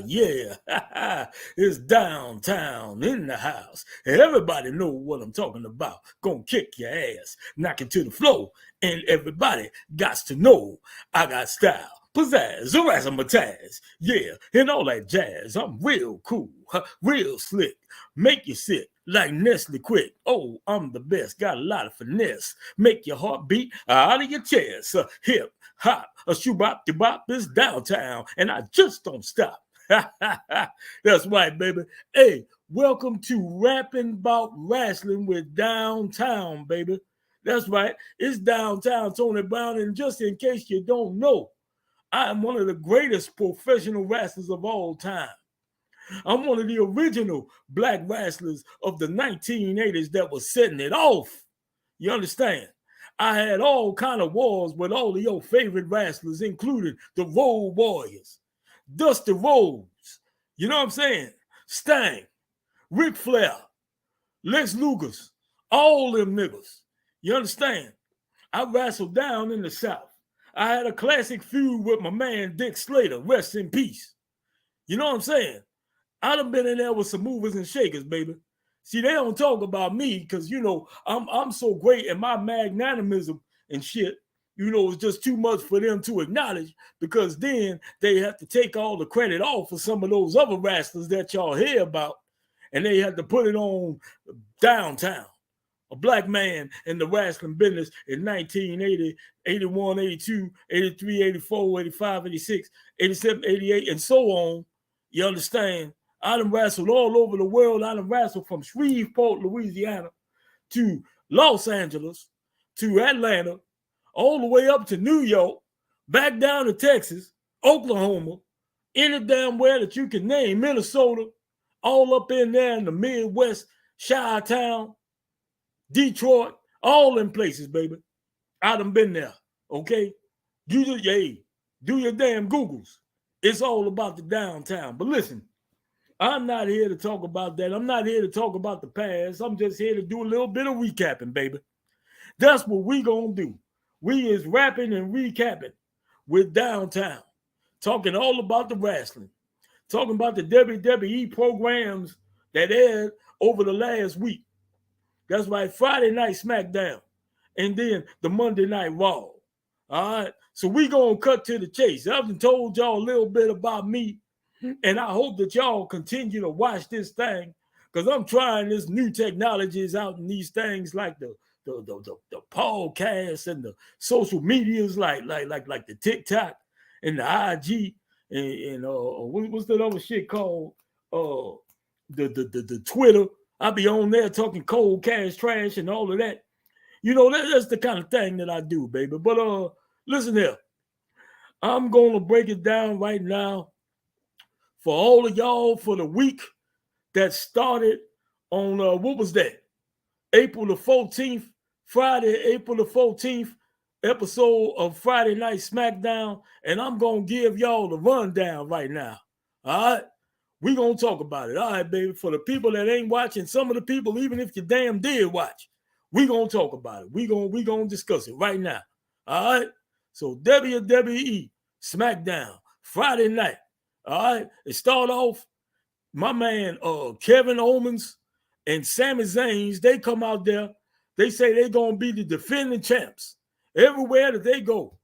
Yeah, it's downtown in the house. Everybody know what I'm talking about. Gonna kick your ass, knock it to the floor, and everybody got to know I got style, pizzazz, razzmatazz, yeah, and all that jazz. I'm real cool, real slick, make you sick like Nestle Quick. Oh, I'm the best, got a lot of finesse, make your heart beat out of your chest. Hip hop, a shoe bop, de bop is downtown, and I just don't stop. That's right, baby. Hey, welcome to Rapping About Wrestling with Downtown, baby. That's right. It's downtown Tony Brown, and just in case you don't know, I am one of the greatest professional wrestlers of all time. I'm one of the original black wrestlers of the 1980s that was setting it off. You understand? I had all kind of wars with all of your favorite wrestlers, including the Road Warriors, Dusty Rhodes, you know what I'm saying? Sting, Ric Flair, Lex Luger, all them niggas. You understand? I wrestled down in the South. I had a classic feud with my man Dick Slater, rest in peace. You know what I'm saying? I done been in there with some movers and shakers, baby. See, they don't talk about me because, I'm so great and my magnanimism and shit, it's just too much for them to acknowledge because then they have to take all the credit off for some of those other wrestlers that y'all hear about and they have to put it on downtown. A black man in the wrestling business in 1980, 81, 82, 83, 84, 85, 86, 87, 88, and so on. You understand? I done wrestled all over the world. I done wrestled from Shreveport, Louisiana, to Los Angeles, to Atlanta, all the way up to New York, back down to Texas, Oklahoma, any damn where that you can name, Minnesota, all up in there in the Midwest, Chi-Town, Detroit, all them places, baby. I done been there, okay? Do your damn Googles. It's all about the downtown. But listen, I'm not here to talk about that. I'm not here to talk about the past. I'm just here to do a little bit of recapping, baby. That's what we gonna do. We is rapping and recapping with downtown, talking all about the wrestling, talking about the WWE programs that aired over the last week. That's right, Friday night SmackDown, and then the Monday night Raw. All right, so we gonna cut to the chase. I've told y'all a little bit about me, and I hope that y'all continue to watch this thing because I'm trying this new technologies out in these things like the podcasts and the social medias like the TikTok and the IG and what's that other shit called the Twitter. I be on there talking cold cash trash and all of that. That's the kind of thing that I do, baby. But listen here, I'm gonna break it down right now for all of y'all for the week that started on what was that? April the 14th, Friday, April the 14th, episode of Friday Night SmackDown, and I'm gonna give y'all the rundown right now. All right, we gonna talk about it. All right, baby. For the people that ain't watching, some of the people, even if you damn did watch, we gonna talk about it. We gonna discuss it right now. All right. So WWE SmackDown Friday night. All right. It start off. My man Kevin Owens and Sami Zayn, they come out there. They say they're gonna be the defending champs everywhere that they go.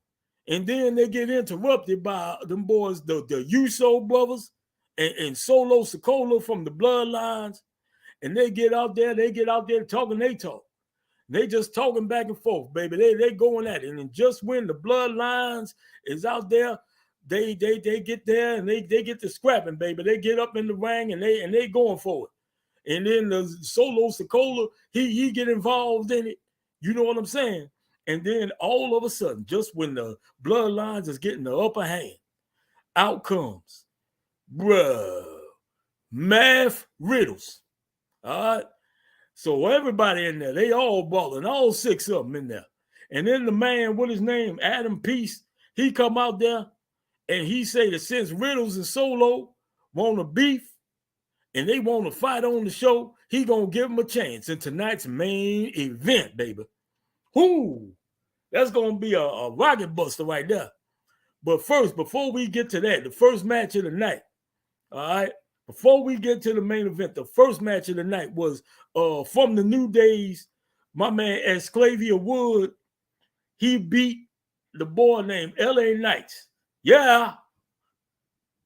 And then they get interrupted by them boys, the Uso brothers and Solo Sikoa from the Bloodlines. And they get out there talking they talk. They just talking back and forth, baby. They going at it. And just when the Bloodlines is out there, they get there and they get to scrapping, baby. They get up in the ring and they going for it. And then the Solo Sikoa, he get involved in it. You know what I'm saying? And then all of a sudden, just when the Bloodlines is getting the upper hand, out comes, Math Riddles. All right. So everybody in there, they all balling, all six of them in there. And then the man, what his name, Adam Peace, he come out there and he say that since Riddles and Solo want to beef and they want to fight on the show, he gonna give them a chance in tonight's main event, baby. Whoo! That's gonna be a rocket buster right there. But first, before we get to that, the first match of the night, all right, before we get to the main event, the first match of the night was from the New Days. My man Xavier Wood, he beat the boy named LA Knights. Yeah,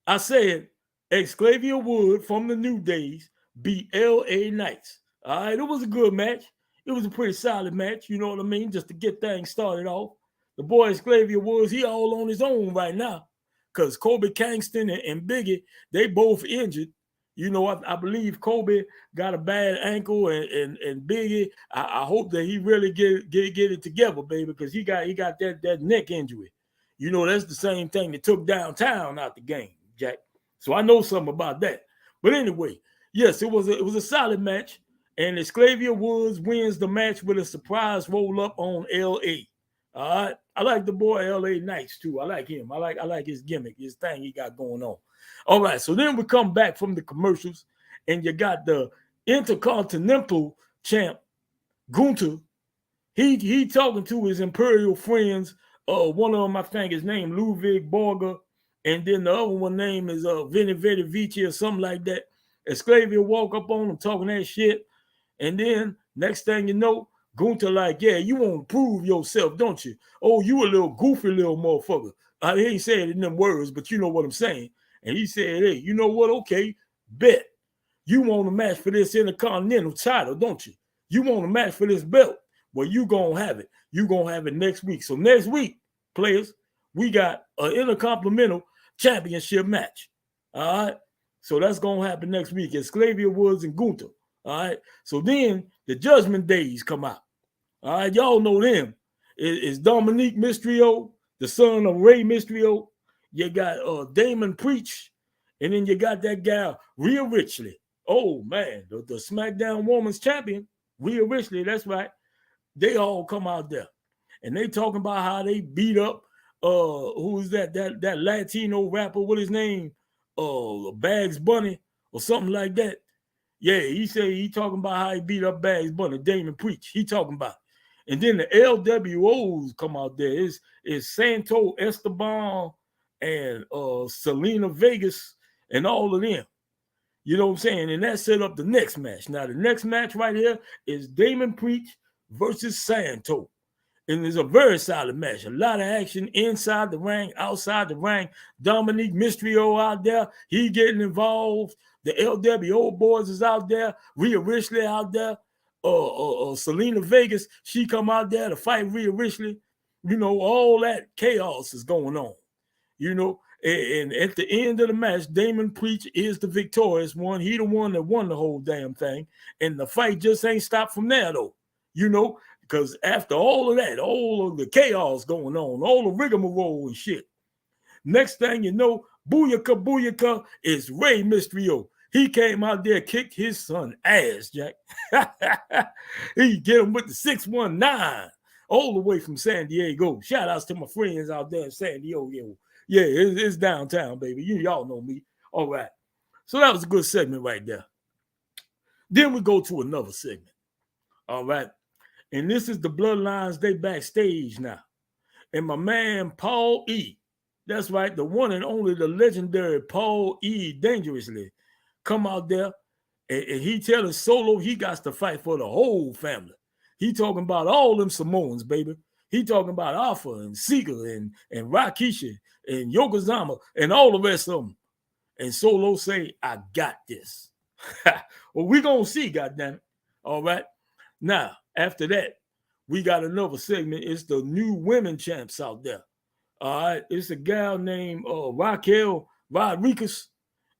I said Xavier Wood from the New Days beat LA Knights. All right, it was a good match. It was a pretty solid match, you know what I mean, just to get things started off. The boy Xavier Woods, he all on his own right now because Kobe Kingston and Biggie, they both injured. You know, I believe Kobe got a bad ankle, and Biggie, I hope that he really get it together, baby, because he got that neck injury. You know, that's the same thing that took downtown out the game, Jack. So I know something about that. But anyway, yes, it was a solid match, and Xavier Woods wins the match with a surprise roll up on LA. All right, I like the boy LA Knights too. I like him. I like his gimmick, his thing he got going on. All right, so then we come back from the commercials, and you got the Intercontinental champ Gunther. He talking to his Imperial friends. One of them, I think, his name Ludwig Borger, and then the other one name is Vinny Vici or something like that. Xavier walk up on him talking that shit, and then next thing you know, Gunther like, yeah, you want to prove yourself, don't you? Oh, you a little goofy little motherfucker. I ain't saying it in them words, but you know what I'm saying. And he said, hey, you know what? Okay, bet. You want a match for this Intercontinental title, don't you? You want a match for this belt. Well, you going to have it. You going to have it next week. So next week, players, we got an Intercontinental Championship match. All right? So that's going to happen next week. It's Xavier Woods and Gunther. All right? So then the Judgment Days come out. All right? Y'all know them. It's Dominique Mysterio, the son of Rey Mysterio. You got Damon Preach. And then you got that guy, Rhea Ripley. Oh, man, the SmackDown Women's Champion, Rhea Ripley, that's right. They all come out there. And they talking about how they beat up, who's that Latino rapper, what his name? Bags Bunny or something like that. Yeah, he said he talking about how he beat up Bags Bunny, Damon Preach. He talking about. And then the LWOs come out there. It's Santo Esteban and Selena Vegas and all of them. You know what I'm saying? And that set up the next match. Now, the next match right here is Damon Preach versus Santo. And it's a very solid match. A lot of action inside the ring, outside the ring. Dominique Mysterio out there. He getting involved. The LWO boys is out there. Rhea Ripley out there. Selena Vegas, she come out there to fight Rhea Ripley. You know, all that chaos is going on. You know, and at the end of the match, Damon Preach is the victorious one. He the one that won the whole damn thing. And the fight just ain't stopped from there, though. You know, because after all of that, all of the chaos going on, all the rigmarole and shit, next thing you know, booyaka is Rey Mysterio. He came out there, kicked his son ass, Jack. He get him with the 619 all the way from San Diego. Shout outs to my friends out there in San Diego. Yeah, it's downtown, baby. Y'all know me. All right. So that was a good segment right there. Then we go to another segment. All right. And this is the Bloodlines. They backstage now. And my man, Paul E. That's right. The one and only, the legendary Paul E. Dangerously come out there. And he telling Solo he got to fight for the whole family. He talking about all them Samoans, baby. He talking about Alpha and Seeger and Rikishi and Yokozuna and all the rest of them. And Solo say, I got this. Well, we going to see, goddammit. All right. Now, after that, we got another segment. It's the new women champs out there. All right. It's a gal named Raquel Rodriguez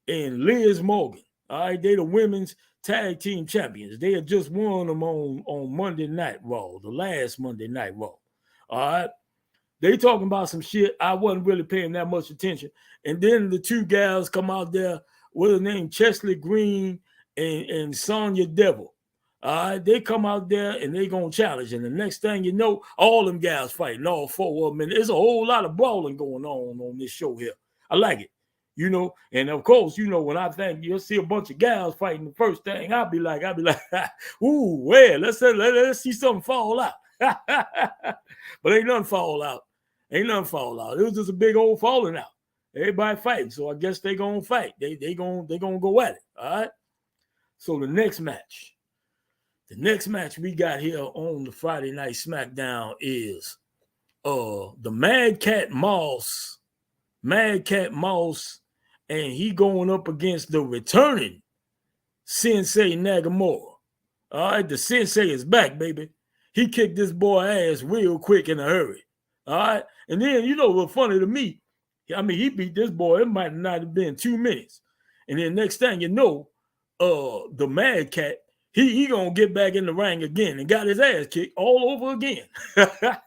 and Liz Morgan. All right. They the women's tag team champions. They had just won them on Monday Night Raw, the last Monday Night Raw. All right. They talking about some shit. I wasn't really paying that much attention. And then the two gals come out there with the name Chesley Green and Sonya Devil. All right, they come out there and they gonna challenge. And the next thing you know, all them guys fighting, all four of them. And there's a whole lot of brawling going on this show here. I like it, you know. And of course, you know, when I think you'll see a bunch of gals fighting, the first thing I'll be like, ooh, well, let's see something fall out. But ain't nothing fall out. Ain't nothing fall out. It was just a big old falling out. Everybody fighting, so I guess they gonna fight. They gonna go at it. All right. So the next match we got here on the Friday Night SmackDown is the Mad Cat Moss, and he going up against the returning Sensei Nagamura. All right, the Sensei is back, baby. He kicked this boy ass real quick in a hurry. All right, and then you know what's funny to me? I mean, he beat this boy. It might not have been 2 minutes, and then next thing you know, the Mad Cat, he gonna get back in the ring again and got his ass kicked all over again. I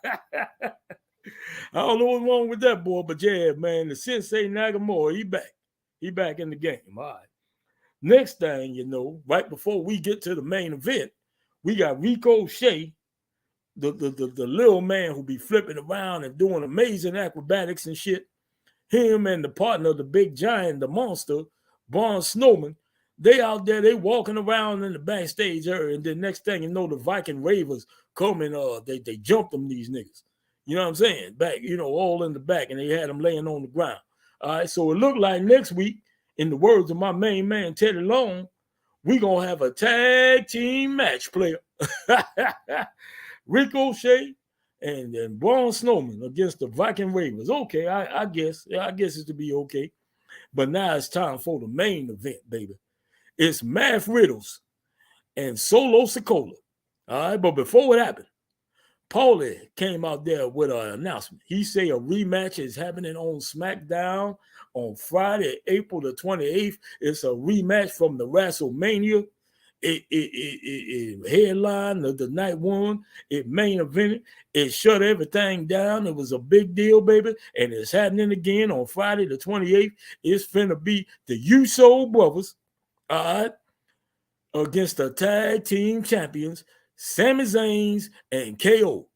don't know what's wrong with that boy, but yeah, man, the Sensei Nagamura, he back. He back in the game. All right. Next thing you know, right before we get to the main event, we got Ricochet, the little man who be flipping around and doing amazing acrobatics and shit. Him and the partner, the big giant, the monster, Braun Strowman, they out there, they walking around in the backstage area, and then next thing you know, the Viking Ravers come and they jumped them, these niggas. You know what I'm saying? Back, you know, all in the back, and they had them laying on the ground. All right, so it looked like next week, in the words of my main man, Teddy Long, we going to have a tag team match player. Ricochet and Braun Strowman against the Viking Ravens. Okay, I guess it's to be okay. But now it's time for the main event, baby. It's Math Riddles and Solo Sikoa. All right, but before it happened, Paulie came out there with an announcement. He said a rematch is happening on SmackDown on Friday, April the 28th. It's a rematch from the WrestleMania. It headlined the night one. It main evented. It shut everything down. It was a big deal, baby. And it's happening again on Friday the 28th. It's finna be the Uso brothers, all right, against the tag team champions, Sami Zayn and KO.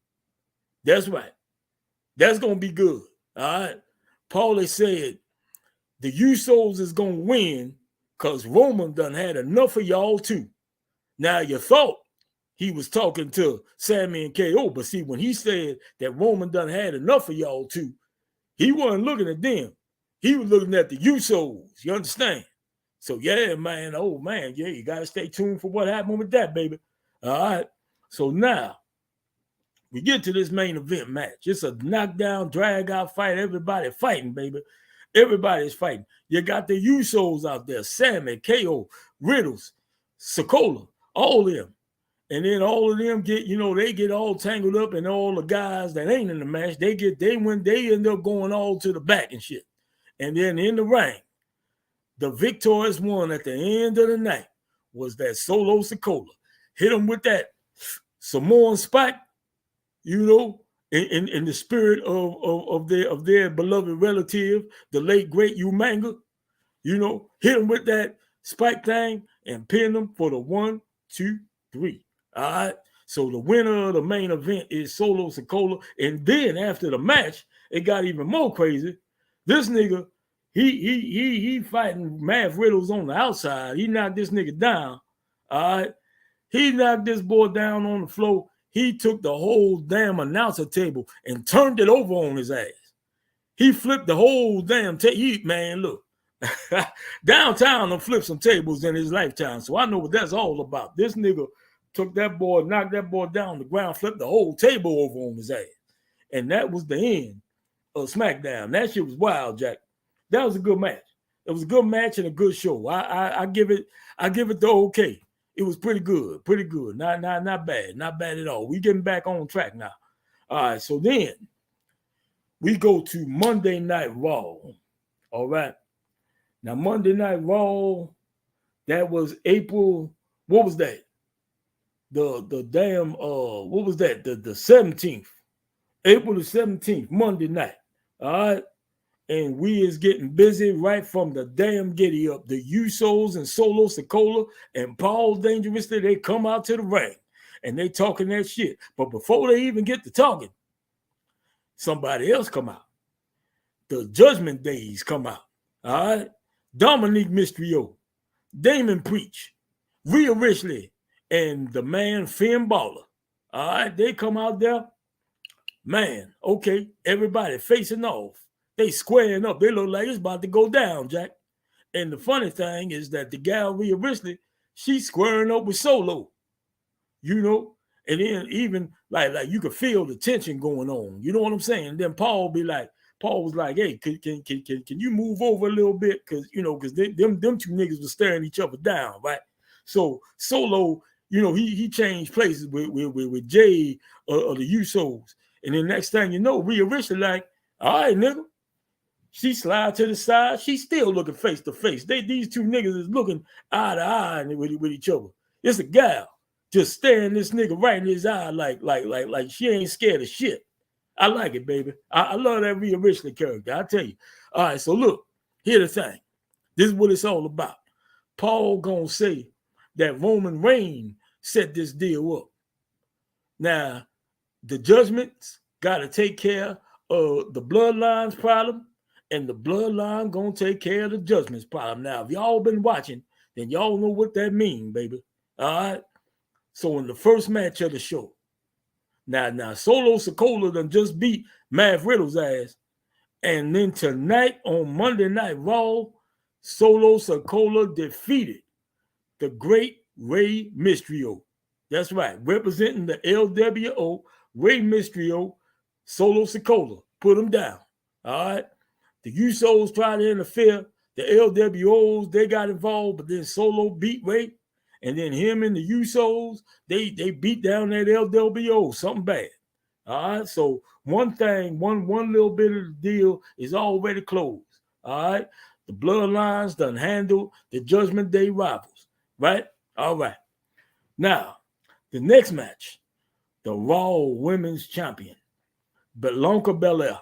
That's right. That's going to be good. All right. Paulie said the Usos is going to win because Roman done had enough of y'all too. Now, you thought he was talking to Sami and KO, but see, when he said that Roman done had enough of y'all too, he wasn't looking at them. He was looking at the Usos. You understand? So, yeah, man. Oh, man. Yeah, you got to stay tuned for what happened with that, baby. All right. So now we get to this main event match. It's a knockdown, drag out fight. Everybody fighting, baby. Everybody's fighting. You got the Usos out there, Sami, KO, Riddles, Sikoa, all of them. And then all of them get, you know, they get all tangled up, and all the guys that ain't in the match, they end up going all to the back and shit. And then in the ring, the victorious one at the end of the night was that Solo Sikoa. Hit him with that Samoan spike, you know, in the spirit of their beloved relative, the late great Umanga, you know, hit him with that spike thing and pin him for the 1, 2, 3. All right. So the winner of the main event is Solo Sikoa. And then after the match, it got even more crazy. This nigga, he fighting Math Riddles on the outside. He knocked this nigga down. All right. He knocked this boy down on the floor. He took the whole damn announcer table and turned it over on his ass. He flipped the whole damn table. Man, look. Downtown and flipped some tables in his lifetime. So I know what that's all about. This nigga took that boy, knocked that boy down on the ground, flipped the whole table over on his ass. And that was the end of SmackDown. That shit was wild, Jack. That was a good match. It was a good match and a good show. I give it the okay. It was pretty good. Not bad at all. We getting back on track now. All right, so then we go to Monday Night Raw. All right. Now, Monday Night Raw, that was April, what was that? The damn, what was that? The 17th. April the 17th, Monday night. All right. And we is getting busy right from the damn giddy up. The Usos and Solo Sikoa and Paul Dangerously, they come out to the ring and they talking that shit. But before they even get to talking, somebody else come out. The Judgment Days come out. All right. Dominic Mysterio, Damon Preach, Rhea Ripley, and the man Finn Balor. All right. They come out there. Man, okay, everybody facing off. They squaring up. They look like it's about to go down, Jack. And the funny thing is that the gal Rhea Ripley, she's squaring up with Solo, you know. And then even like you could feel the tension going on. You know what I'm saying? And then Paul was like, hey, can you move over a little bit? Because them two niggas were staring each other down, right? So Solo, he changed places with Jay or the Usos. And then next thing you know, Rhea Ripley like, all right, nigga. She slide to the side. She's still looking face to face. These two niggas is looking eye to eye with each other. It's a gal just staring this nigga right in his eye like she ain't scared of shit. I like it, baby. I love that Rhea Ripley character. I tell you. All right, so look, here's the thing. This is what it's all about. Paul gonna say that Roman Reigns set this deal up. Now, the judgments got to take care of the bloodlines problem, and the bloodline gonna take care of the judgments problem. Now, if y'all been watching, then y'all know what that means, baby. All right. So in the first match of the show, now Solo Sikoa done just beat Matt Riddle's ass, and then tonight on Monday Night Raw, Solo Sikoa defeated the Great Rey Mysterio. That's right, representing the LWO, Rey Mysterio, Solo Sikoa. Put him down. All right. The Usos tried to interfere. The LWOs, they got involved, but then Solo beat Rey. And then him and the Usos, they beat down that LWO, something bad. All right. So one little bit of the deal is already closed. All right. The bloodlines done handled the Judgment Day rivals. Right? All right. Now, the next match, the Raw Women's Champion, Bianca Belair.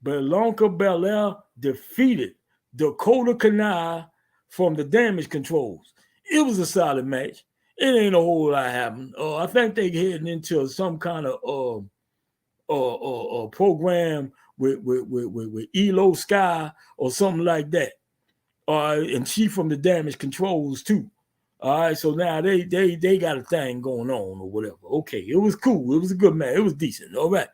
Bianca Belair defeated Dakota Kai from the Damage Controls. It was a solid match. It ain't a whole lot happened. I think they heading into some kind of program with Elo Sky or something like that. And she from the Damage Controls too. All right, so now they got a thing going on or whatever. Okay, it was cool. It was a good match. It was decent. All right.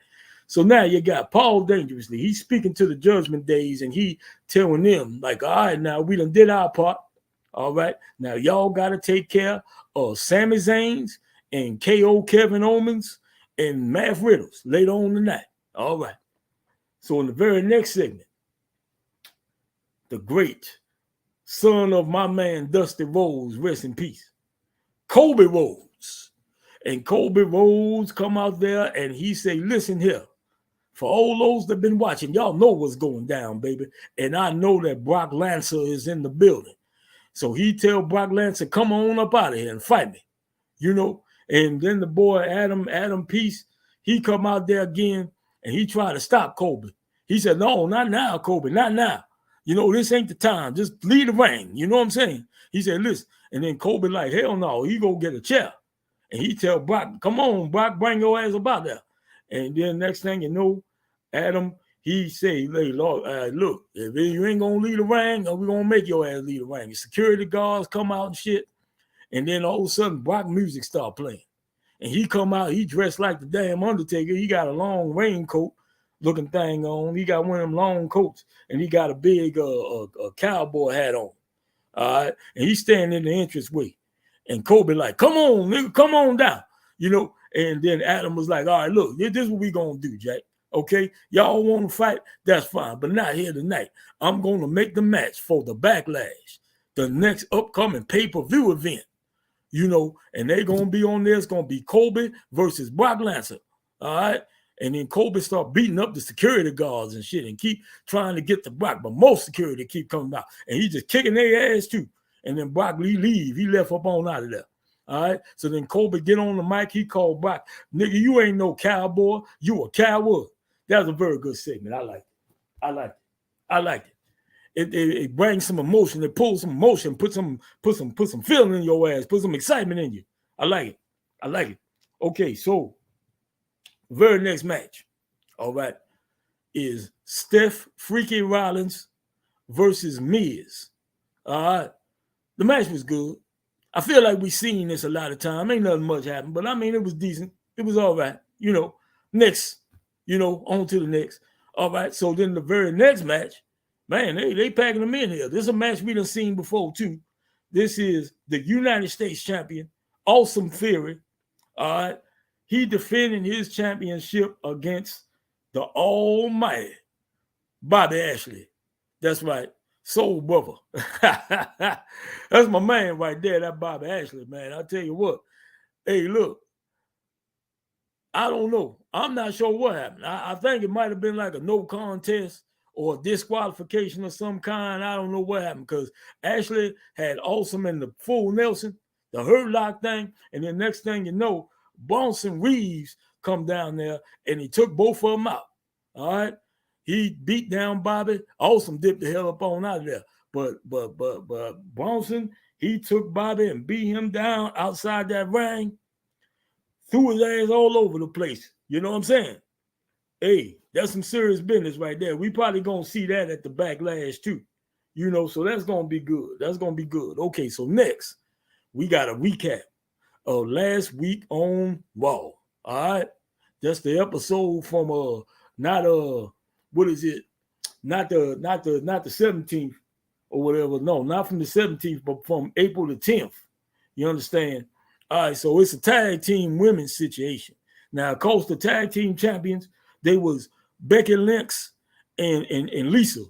So now you got Paul Dangerously. He's speaking to the Judgment Days and he telling them like, all right, now we done did our part. All right. Now y'all got to take care of Sami Zayn's and KO Kevin Owens and Matt Riddle's later on tonight. All right. So in the very next segment, the great son of my man Dusty Rhodes, rest in peace, Cody Rhodes. And Cody Rhodes come out there and he say, listen here, for all those that been watching, y'all know what's going down, baby. And I know that Brock Lesnar is in the building. So he tell Brock Lesnar, come on up out of here and fight me, And then the boy Adam Peace, he come out there again and he tried to stop Kobe. He said, no, not now, Kobe, not now. This ain't the time. Just leave the ring. You know what I'm saying? He said, listen. And then Kobe like, hell no, he go get a chair. And he tell Brock, come on, Brock, bring your ass about there. And then next thing you know, Adam, he say, hey, Lord, look, if you ain't going to leave the ring, we're going to make your ass leave the ring. The security guards come out and shit. And then all of a sudden, Brock music start playing. And he come out, he dressed like the damn Undertaker. He got a long raincoat looking thing on. He got one of them long coats. And he got a big cowboy hat on. All right. And he's standing in the entranceway. And Kobe like, come on, nigga, come on down. And then Adam was like, all right, look, this is what we going to do, Jack. Okay, y'all want to fight? That's fine, but not here tonight. I'm going to make the match for the Backlash, the next upcoming pay-per-view event, and they're going to be on there. It's going to be Kobe versus Brock Lesnar, all right? And then Kobe start beating up the security guards and shit and keep trying to get to Brock, but most security keep coming out, and he just kicking their ass too. And then Brock leave. He left up on out of there. All right. So then Kobe get on the mic. He called Brock, nigga, you ain't no cowboy. You a coward. That was a very good segment. I liked it. It brings some emotion. It pulls some emotion. Put some feeling in your ass. Put some excitement in you. I like it. Okay, so very next match, all right, is Steph Freaky Rollins versus Miz. All right. The match was good. I feel like we seen this a lot of time. Ain't nothing much happened, but I mean, it was decent. It was all right. Next On to the next. All right, so then the very next match, man, they packing them in here. This is a match we done seen before too. This is the United States champion, Awesome Theory. All right, he defending his championship against the almighty Bobby Ashley. That's right, Soul Brother. That's my man right there, that Bobby Ashley, man. I tell you what, hey, look, I don't know. I'm not sure what happened. I think it might have been like a no contest or disqualification of some kind. I don't know what happened because Ashley had Awesome in the full Nelson, the hurt lock thing, and then next thing you know, Bronson Reeves come down there and he took both of them out. All right, he beat down Bobby. Awesome dipped the hell up on out of there, but Bronson, he took Bobby and beat him down outside that ring. Threw his ass all over the place. You know what I'm saying? Hey, that's some serious business right there. We probably gonna see that at the backlash too. So that's gonna be good. That's gonna be good. Okay, so next we got a recap of last week on Raw. All right, that's the episode from not what is it? Not the 17th or whatever. No, not from the 17th, but from April the 10th. You understand? All right, so it's a tag team women's situation. Now, of course, the tag team champions, they was Becky Lynch and Lisa.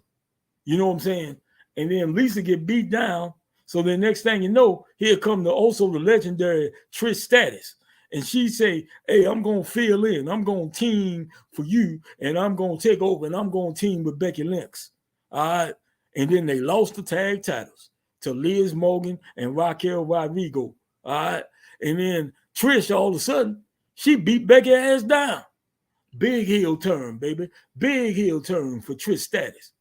You know what I'm saying? And then Lisa get beat down. So the next thing you know, here come also the legendary Trish Stratus. And she say, hey, I'm going to fill in. I'm going to team for you, and I'm going to take over, and I'm going to team with Becky Lynch. All right? And then they lost the tag titles to Liz Morgan and Raquel Rodrigo. All right? And then Trish, all of a sudden, she beat Becky ass down. Big heel turn, baby. Big heel turn for Trish Stratus.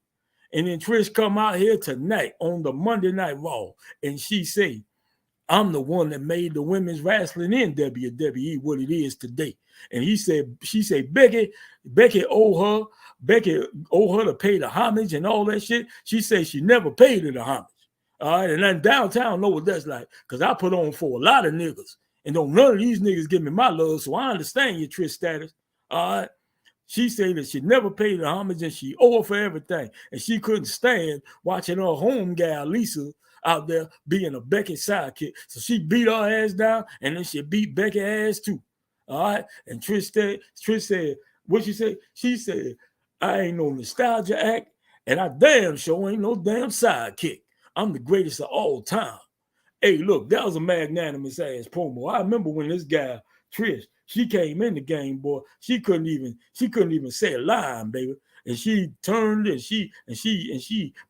And then Trish come out here tonight on the Monday Night Raw, and she say, I'm the one that made the women's wrestling in WWE what it is today. And she said, Becky owe her to pay the homage and all that shit. She said she never paid her the homage. All right, and then downtown know what that's like, because I put on for a lot of niggas, and don't none of these niggas give me my love, so I understand your Trish Stratus. All right, she said that she never paid the homage and she owe her for everything, and she couldn't stand watching her home gal Lisa out there being a Becky sidekick, so she beat her ass down, and then she beat Becky ass too. All right, and Trish said, what she said? She said, I ain't no nostalgia act, and I damn sure ain't no damn sidekick. I'm the greatest of all time. Hey, look, that was a magnanimous ass promo. I remember when this guy, Trish, she came in the game, boy. She couldn't even say a line, baby. And she turned and she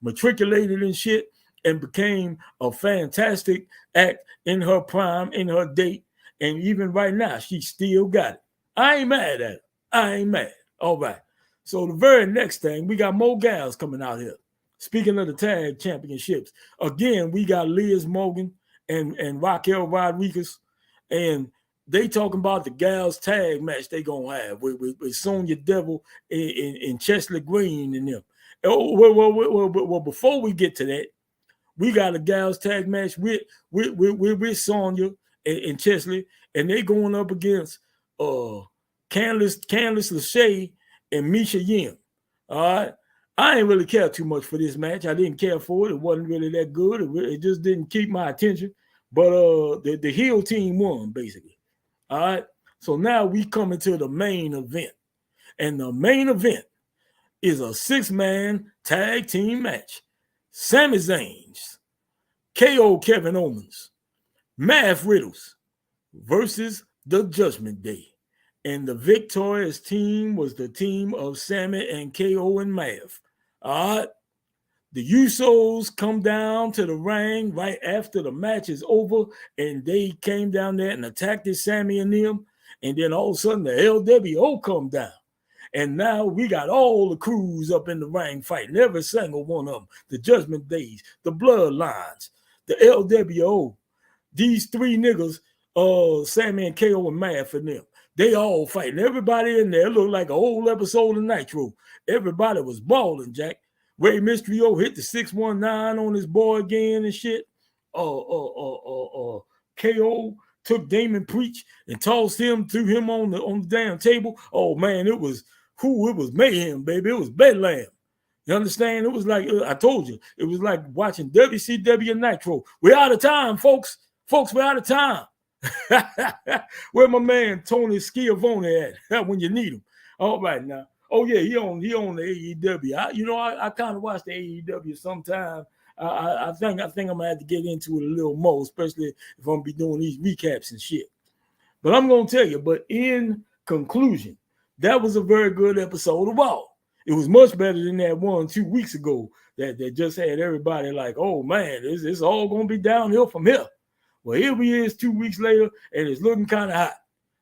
matriculated and shit and became a fantastic act in her prime, in her date. And even right now, she still got it. I ain't mad at her. I ain't mad. All right. So the very next thing, we got more gals coming out here. Speaking of the tag championships, again, we got Liz Morgan and Raquel Rodriguez, and they talking about the gals tag match they gonna have with Sonya Devil and Chesley Green and them. Well, before we get to that, we got a gals tag match with Sonya and Chesley, and they going up against Candice LeShay and Misha Yim. All right. I ain't really care too much for this match. I didn't care for it. It wasn't really that good. It just didn't keep my attention. But the heel team won, basically. All right. So now we come into the main event. And the main event is a 6-man tag team match. Sami Zayn, KO Kevin Owens, Math Riddles versus the Judgment Day. And the victorious team was the team of Sami and KO and Math. All right. The Usos come down to the ring right after the match is over, and they came down there and attacked Sami and them. And then all of a sudden, the LWO come down. And now we got all the crews up in the ring fighting, every single one of them. The Judgment Days, the Bloodlines, the LWO. These 3 niggas, Sami and KO and Math and them. They all fighting. Everybody in there looked like an old episode of Nitro. Everybody was balling, Jack. Rey Mysterio hit the 619 on his boy again and shit. KO took Damon Preach and tossed him, threw him on the damn table. Oh man, it was It was mayhem, baby. It was bedlam. You understand? It was like, I told you, it was like watching WCW Nitro. We're out of time, folks. Folks, we're out of time. Where my man Tony Schiavone at when you need him? All right now. Oh yeah, he on the AEW. I kind of watch the AEW sometime. I think I'm gonna have to get into it a little more, especially if I'm gonna be doing these recaps and shit. But I'm gonna tell you. But in conclusion, that was a very good episode of Raw. It was much better than that 2 weeks ago that just had everybody like, oh man, it's all gonna be downhill from here. Well, here we is 2 weeks later, and it's looking kind of hot.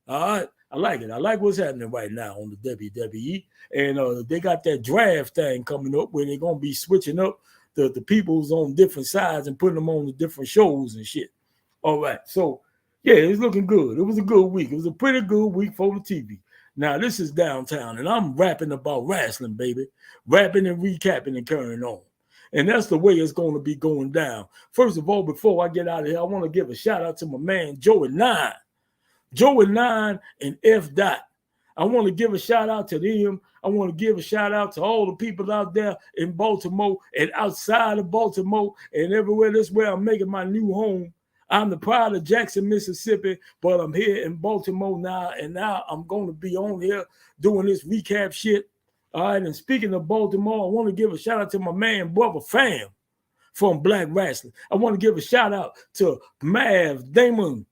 All right, I like it. I like what's happening right now on the WWE, and they got that draft thing coming up where they're gonna be switching up the peoples on different sides and putting them on the different shows and shit. All right, so yeah, it's looking good. It was a good week. It was a pretty good week for the TV. Now, this is Downtown, and I'm rapping about wrestling, baby. Rapping and recapping and carrying on. And that's the way it's going to be going down. First of all, before I get out of here, I want to give a shout out to my man, Joey 9. Joey 9 and F. Dot. I want to give a shout out to them. I want to give a shout out to all the people out there in Baltimore and outside of Baltimore and everywhere. That's where I'm making my new home. I'm the pride of Jackson, Mississippi, but I'm here in Baltimore now, and now I'm going to be on here doing this recap shit. All right, and speaking of Baltimore, I want to give a shout out to my man, brother Fam from Black Wrasslin. I want to give a shout out to Damon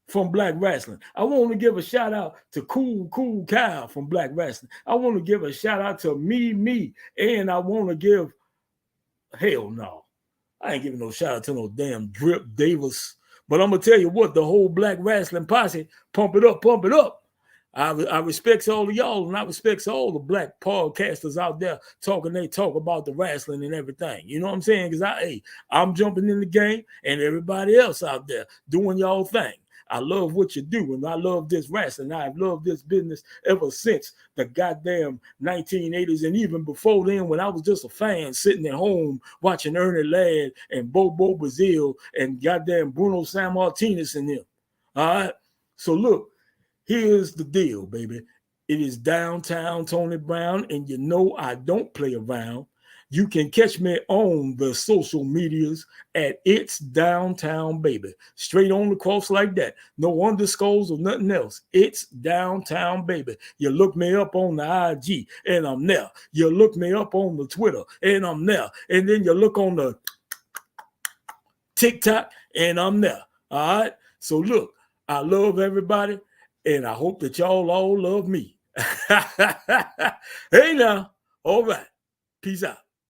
from Black Wrasslin. I want to give a shout out to Cool Kyle from Black Wrasslin. I want to give a shout out to me, and I want to give, hell no. I ain't giving no shout out to no damn Drip Davis. But I'm going to tell you what, the whole Black Wrasslin posse, pump it up, pump it up. I respect all of y'all, and I respect all the black podcasters out there they talk about the wrestling and everything. You know what I'm saying? Because I'm jumping in the game, and everybody else out there doing y'all thing. I love what you do, and I love this wrestling. I've loved this business ever since the goddamn 1980s, and even before then, when I was just a fan sitting at home watching Ernie Ladd and Bobo Brazil and goddamn Bruno Sammartinez and them. All right? So look, here's the deal, baby. It is Downtown Tony Brown, and you know I don't play around. You can catch me on the social medias at It's Downtown, baby. Straight on the cross like that. No underscores or nothing else. It's Downtown, baby. You look me up on the IG, and I'm there. You look me up on the Twitter, and I'm there. And then you look on the TikTok, and I'm there. All right? So look, I love everybody, and I hope that y'all all love me. Hey now. All right. Peace out.